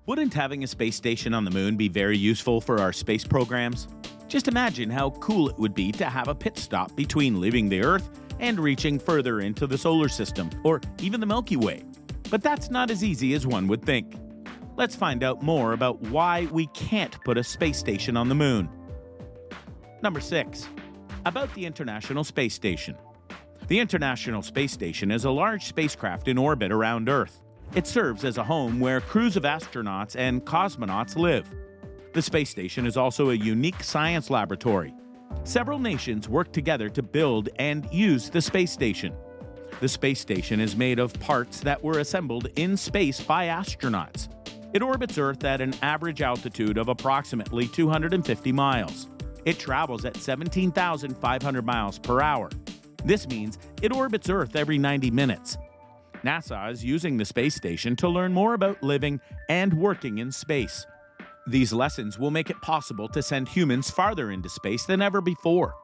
Wouldn't having a space station on the moon be very useful for our space programs? Just imagine how cool it would be to have a pit stop between leaving the Earth and reaching further into the solar system, or even the Milky Way. But that's not as easy as one would think. Let's find out more about why we can't put a space station on the moon. Number 6. About the International Space Station. The International Space Station is a large spacecraft in orbit around Earth. It serves as a home where crews of astronauts and cosmonauts live. The space station is also a unique science laboratory. Several nations work together to build and use the space station. The space station is made of parts that were assembled in space by astronauts. It orbits Earth at an average altitude of approximately 250 miles. It travels at 17,500 miles per hour. This means it orbits Earth every 90 minutes. NASA is using the space station to learn more about living and working in space. These lessons will make it possible to send humans farther into space than ever before.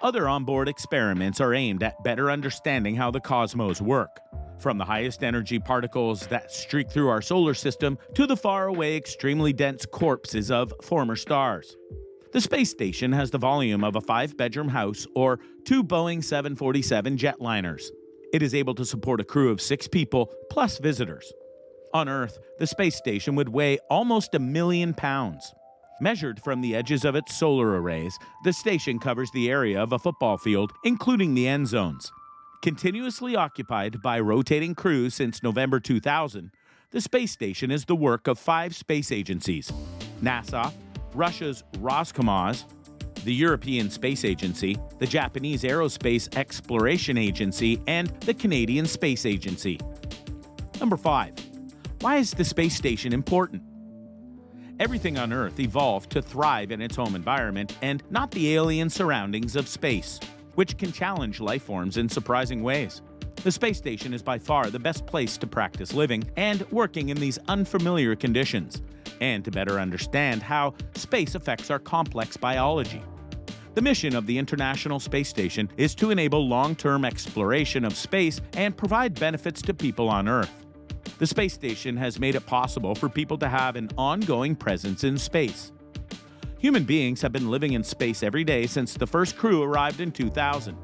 Other onboard experiments are aimed at better understanding how the cosmos work, from the highest energy particles that streak through our solar system to the faraway, extremely dense corpses of former stars. The space station has the volume of a 5-bedroom house or 2 Boeing 747 jetliners. It is able to support a crew of 6 people, plus visitors. On Earth, the space station would weigh almost 1 million pounds. Measured from the edges of its solar arrays, the station covers the area of a football field, including the end zones. Continuously occupied by rotating crews since November 2000, the space station is the work of 5 space agencies: NASA, Russia's Roscosmos, the European Space Agency, the Japanese Aerospace Exploration Agency, and the Canadian Space Agency. Number 5. Why is the space station important? Everything on Earth evolved to thrive in its home environment and not the alien surroundings of space, which can challenge life forms in surprising ways. The space station is by far the best place to practice living and working in these unfamiliar conditions, and to better understand how space affects our complex biology. The mission of the International Space Station is to enable long-term exploration of space and provide benefits to people on Earth. The space station has made it possible for people to have an ongoing presence in space. Human beings have been living in space every day since the first crew arrived in 2000.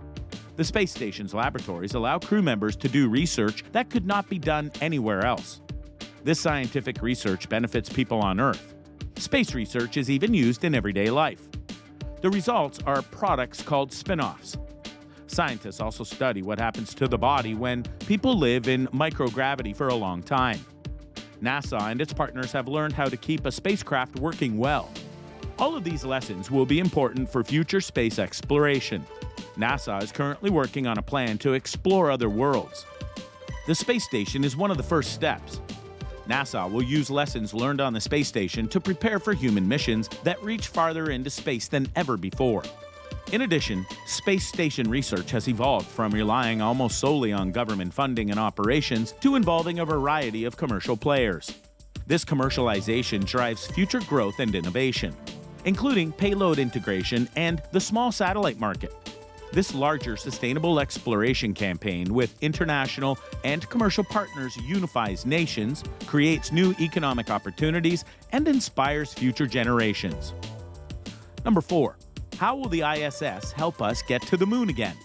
The space station's laboratories allow crew members to do research that could not be done anywhere else. This scientific research benefits people on Earth. Space research is even used in everyday life. The results are products called spin-offs. Scientists also study what happens to the body when people live in microgravity for a long time. NASA and its partners have learned how to keep a spacecraft working well. All of these lessons will be important for future space exploration. NASA is currently working on a plan to explore other worlds. The space station is one of the first steps. NASA will use lessons learned on the space station to prepare for human missions that reach farther into space than ever before. In addition, space station research has evolved from relying almost solely on government funding and operations to involving a variety of commercial players. This commercialization drives future growth and innovation, including payload integration and the small satellite market. This larger sustainable exploration campaign with international and commercial partners unifies nations, creates new economic opportunities, and inspires future generations. Number 4. How will the ISS help us get to the moon again?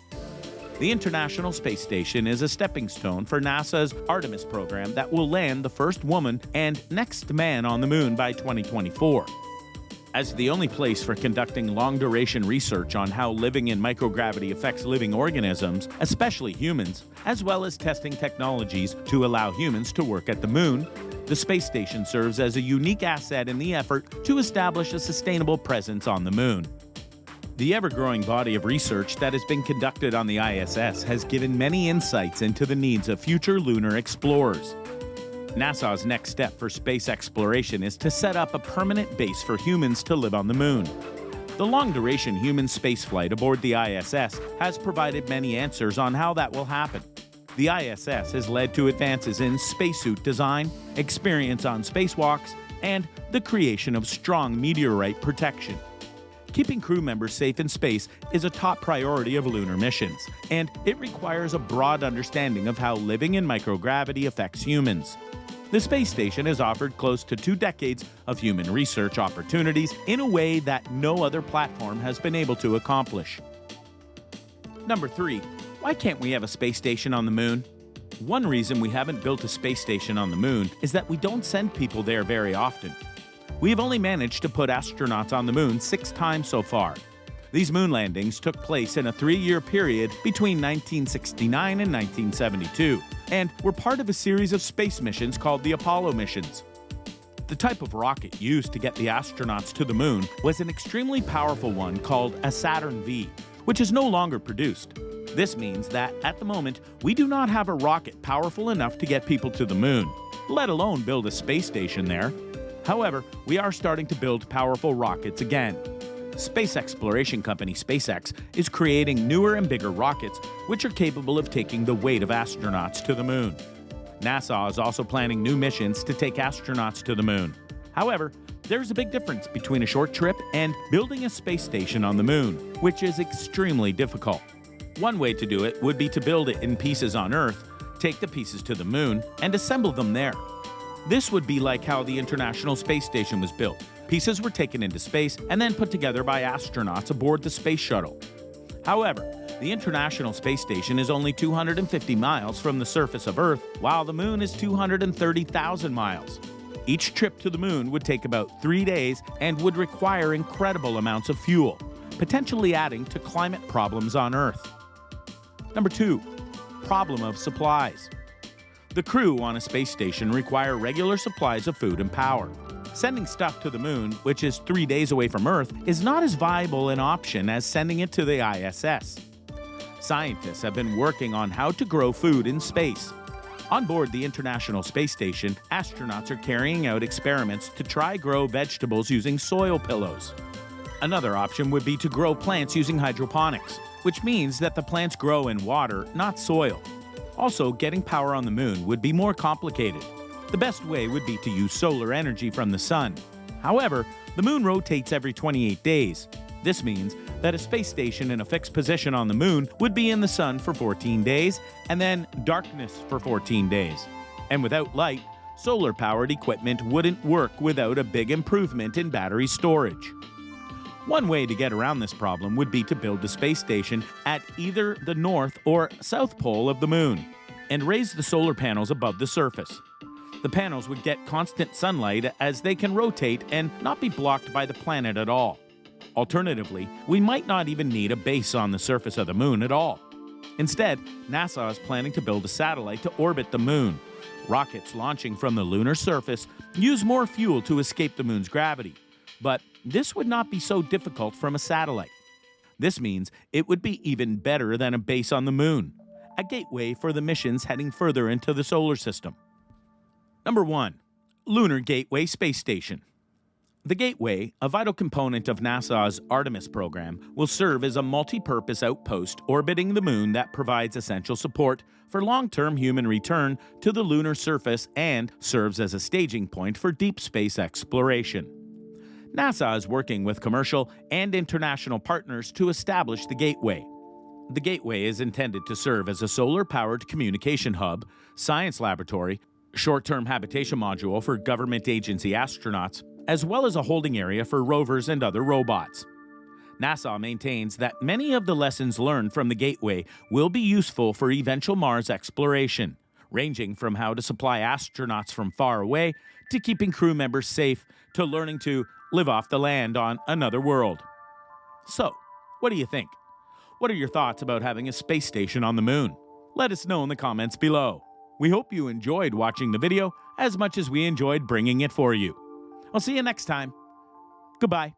The International Space Station is a stepping stone for NASA's Artemis program that will land the first woman and next man on the moon by 2024. As the only place for conducting long-duration research on how living in microgravity affects living organisms, especially humans, as well as testing technologies to allow humans to work at the moon, the space station serves as a unique asset in the effort to establish a sustainable presence on the moon. The ever-growing body of research that has been conducted on the ISS has given many insights into the needs of future lunar explorers. NASA's next step for space exploration is to set up a permanent base for humans to live on the moon. The long-duration human spaceflight aboard the ISS has provided many answers on how that will happen. The ISS has led to advances in spacesuit design, experience on spacewalks, and the creation of strong meteorite protection. Keeping crew members safe in space is a top priority of lunar missions, and it requires a broad understanding of how living in microgravity affects humans. The space station has offered close to 2 decades of human research opportunities in a way that no other platform has been able to accomplish. Number 3. Why can't we have a space station on the moon? One reason we haven't built a space station on the moon is that we don't send people there very often. We have only managed to put astronauts on the moon 6 times so far. These moon landings took place in a 3-year period between 1969 and 1972, and were part of a series of space missions called the Apollo missions. The type of rocket used to get the astronauts to the moon was an extremely powerful one called a Saturn V, which is no longer produced. This means that, at the moment, we do not have a rocket powerful enough to get people to the moon, let alone build a space station there. However, we are starting to build powerful rockets again. Space exploration company SpaceX is creating newer and bigger rockets, which are capable of taking the weight of astronauts to the moon. NASA is also planning new missions to take astronauts to the moon. However, there's a big difference between a short trip and building a space station on the moon, which is extremely difficult. One way to do it would be to build it in pieces on Earth, take the pieces to the moon, and assemble them there. This would be like how the International Space Station was built. Pieces were taken into space and then put together by astronauts aboard the Space Shuttle. However, the International Space Station is only 250 miles from the surface of Earth, while the moon is 230,000 miles. Each trip to the moon would take about 3 days and would require incredible amounts of fuel, potentially adding to climate problems on Earth. Number 2. Problem of supplies. The crew on a space station require regular supplies of food and power. Sending stuff to the moon, which is 3 days away from Earth, is not as viable an option as sending it to the ISS. Scientists have been working on how to grow food in space. On board the International Space Station, astronauts are carrying out experiments to try grow vegetables using soil pillows. Another option would be to grow plants using hydroponics, which means that the plants grow in water, not soil. Also, getting power on the moon would be more complicated. The best way would be to use solar energy from the sun. However, the moon rotates every 28 days. This means that a space station in a fixed position on the moon would be in the sun for 14 days, and then darkness for 14 days. And without light, solar-powered equipment wouldn't work without a big improvement in battery storage. One way to get around this problem would be to build the space station at either the north or south pole of the moon, and raise the solar panels above the surface. The panels would get constant sunlight as they can rotate and not be blocked by the planet at all. Alternatively, we might not even need a base on the surface of the moon at all. Instead, NASA is planning to build a satellite to orbit the moon. Rockets launching from the lunar surface use more fuel to escape the moon's gravity. But this would not be so difficult from a satellite. This means it would be even better than a base on the moon, a gateway for the missions heading further into the solar system. Number 1. Lunar Gateway Space Station. The Gateway, a vital component of NASA's Artemis program, will serve as a multi-purpose outpost orbiting the moon that provides essential support for long-term human return to the lunar surface and serves as a staging point for deep space exploration. NASA is working with commercial and international partners to establish the Gateway. The Gateway is intended to serve as a solar-powered communication hub, science laboratory, short-term habitation module for government agency astronauts, as well as a holding area for rovers and other robots. NASA maintains that many of the lessons learned from the Gateway will be useful for eventual Mars exploration, ranging from how to supply astronauts from far away to keeping crew members safe to learning to live off the land on another world. So, what do you think? What are your thoughts about having a space station on the moon? Let us know in the comments below. We hope you enjoyed watching the video as much as we enjoyed bringing it for you. I'll see you next time. Goodbye.